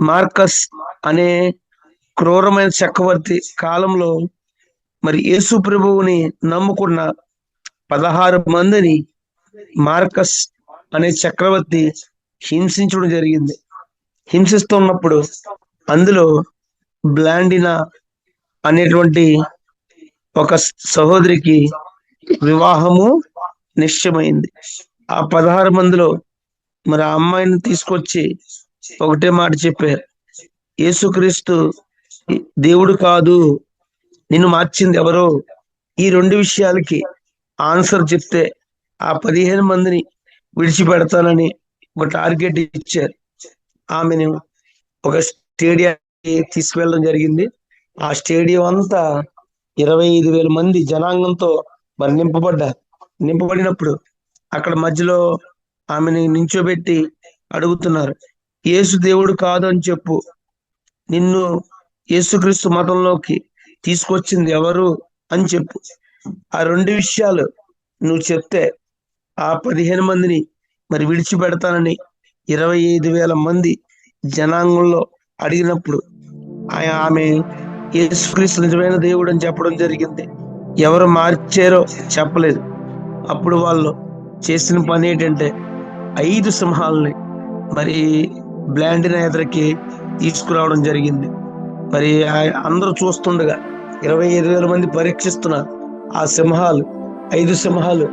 Marcus అనే క్రూరమైన చక్రవర్తి కాలంలో మరి యేసు ప్రభువుని నమ్ముకున్న 16 మందిని మార్కస్ అనే చక్రవర్తి హింసించడం జరిగింది. హింసిస్తున్నప్పుడు అందులో బ్లాండినా అనేటువంటి ఒక సహోదరికి వివాహము నిశ్చయమైంది. ఆ 16 మందిలో మరి ఆ అమ్మాయిని తీసుకొచ్చి ఒకటే మాట చెప్పారు, యేసుక్రీస్తు దేవుడు కాదు, నిన్ను మార్చింది ఎవరో. ఈ 2 విషయాలకి ఆన్సర్ చెప్తే ఆ 15 మందిని విడిచిపెడతానని ఒక టార్గెట్ ఇచ్చారు. ఆమెను ఒక స్టేడియానికి తీసుకువెళ్ళడం జరిగింది. ఆ స్టేడియం అంతా 25,000 మంది జనాంగంతో మరి నింపబడినప్పుడు అక్కడ మధ్యలో ఆమెని నించోబెట్టి అడుగుతున్నారు, యేసు దేవుడు కాదు అని చెప్పు, నిన్ను యేసుక్రీస్తు మతంలోకి తీసుకొచ్చింది ఎవరు అని చెప్పు. ఆ 2 విషయాలు నువ్వు చెప్తే ఆ 15 మందిని మరి విడిచిపెడతానని 25,000 మంది జనాంగంలో అడిగినప్పుడు ఆమె యేసుక్రీస్తు నిజమైన దేవుడు అని చెప్పడం జరిగింది. ఎవరు మార్చారో చెప్పలేదు. అప్పుడు వాళ్ళు చేసిన పని ఏంటంటే 5 సింహాలని మరి బ్లాండినా ఎదురుకి తీసుకురావడం జరిగింది. మరి అందరూ చూస్తుండగా 25,000 మంది పరీక్షిస్తున్నారు. ఆ సింహాలు 5 సింహాలు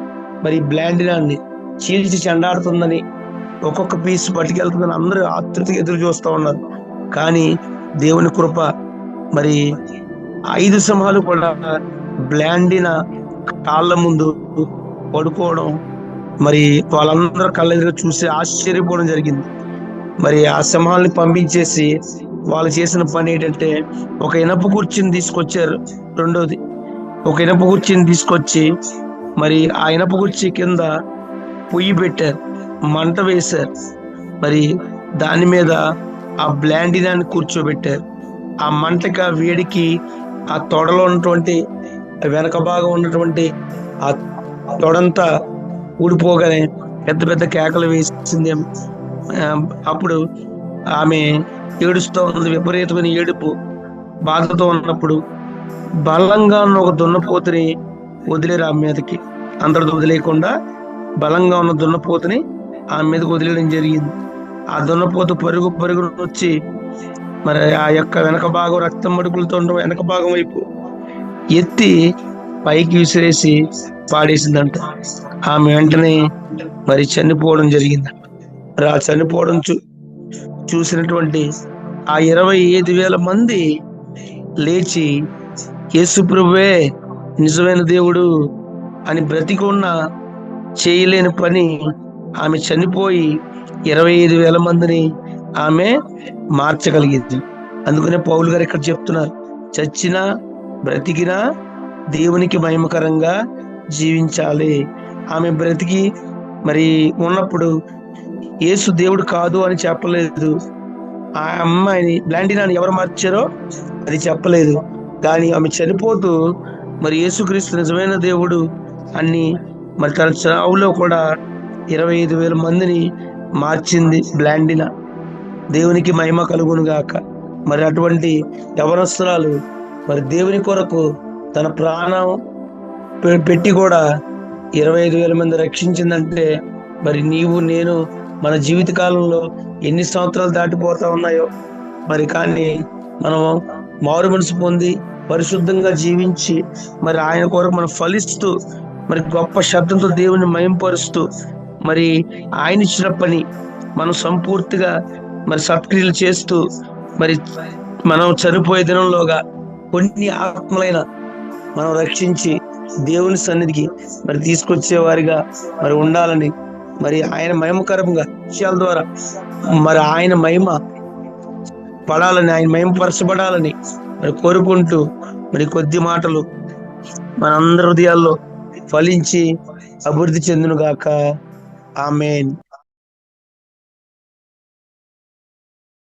మరి బ్లాండినాన్ని చీల్చి చెండాడుతుందని, ఒక్కొక్క పీస్ పట్టుకెళ్తుందని అందరూ ఆతృతగా ఎదురు చూస్తూ ఉన్నారు. కానీ దేవుని కృప, మరి 5 సింహాలు కూడా బ్లాండినా కాళ్ళ ముందు పడుకోవడం, మరి వాళ్ళందరూ కళ్ళ ఎదురు చూసి ఆశ్చర్యపోవడం జరిగింది. మరి ఆ సింహాలని పంపించేసి వాళ్ళు చేసిన పని ఏంటంటే ఒక ఇనప కుర్చీని తీసుకొచ్చారు. రెండోది ఒక ఇనప కుర్చీని తీసుకొచ్చి మరి ఆ ఇనప కుర్చీ కింద పొయ్యి పెట్టారు, మంట వేశారు. మరి దాని మీద ఆ బ్లాండినాన్ని కూర్చోబెట్టారు. ఆ మంటక వేడికి ఆ తొడలో ఉన్నటువంటి వెనక భాగం ఉన్నటువంటి ఆ తొడంతా ఊడిపోగానే పెద్ద పెద్ద కేకలు వేసింది. అప్పుడు ఆమె ఏడుస్తూ ఉంది, విపరీతమైన ఏడుపు, బాధతో ఉన్నప్పుడు బలంగా ఉన్న ఒక దున్నపోతుని వదిలేరు ఆమె మీదకి. అందరితో వదిలేయకుండా బలంగా ఉన్న దున్నపోతుని ఆమె మీదకి వదిలేయడం జరిగింది. ఆ దున్నపోతు పరుగు వచ్చి మరి ఆ యొక్క వెనక భాగం రక్తం మడుపులతో ఉండడం వెనక భాగం వైపు ఎత్తి పైకి విసిరేసి పాడేసిందంట. ఆమె వెంటనే మరి చనిపోవడం జరిగిందంట. మరి ఆ చనిపోవడం చూసినటువంటి ఆ 25,000 మంది లేచి యేసు ప్రభువే నిజమైన దేవుడు అని బ్రతికి ఉన్న చేయలేని పని ఆమె చనిపోయి 25,000 మందిని ఆమె మార్చగలిగింది. అందుకనే పౌలు గారు ఇక్కడ చెప్తున్నారు, చచ్చినా బ్రతికినా దేవునికి మహిమకరంగా జీవించాలి. ఆమె బ్రతికి మరి ఉన్నప్పుడు యేసు దేవుడు కాదు అని చెప్పలేదు. ఆ అమ్మాయిని బ్లాండినాని ఎవరు మార్చారో అది చెప్పలేదు. కానీ ఆమె చనిపోతూ మరి యేసుక్రీస్తు నిజమైన దేవుడు అన్ని మరి తన చావులో కూడా 25,000 మందిని మార్చింది బ్లాండినా. దేవునికి మహిమ కలుగును గాక. మరి అటువంటి యవనస్తురాలు మరి దేవుని కొరకు తన ప్రాణం పెట్టి కూడా 25,000 మంది రక్షించిందంటే మరి నీవు నేను మన జీవిత కాలంలో ఎన్ని సంవత్సరాలు దాటిపోతా ఉన్నాయో మరి, కానీ మనం మారు మనసు పొంది పరిశుద్ధంగా జీవించి మరి ఆయన కొరకు మనం ఫలిస్తూ మరి గొప్ప శబ్దంతో దేవుని మహింపరుస్తూ మరి ఆయన ఇచ్చిన పని మనం సంపూర్తిగా మరి సత్క్రియలు చేస్తూ మరి మనం చనిపోయే దినంలోగా కొన్ని ఆత్మలైన మనం రక్షించి దేవుని సన్నిధికి మరి తీసుకొచ్చే వారిగా మరి ఉండాలని, మరి ఆయన మహిమకరంగా విషయాల ద్వారా మరి ఆయన మహిమ పడాలని, ఆయన మహిమ పరచబడాలని మరి కోరుకుంటూ మరి కొద్ది మాటలు మనందరి హృదయాల్లో ఫలించి అభివృద్ధి చెందును గాక. ఆమేన్.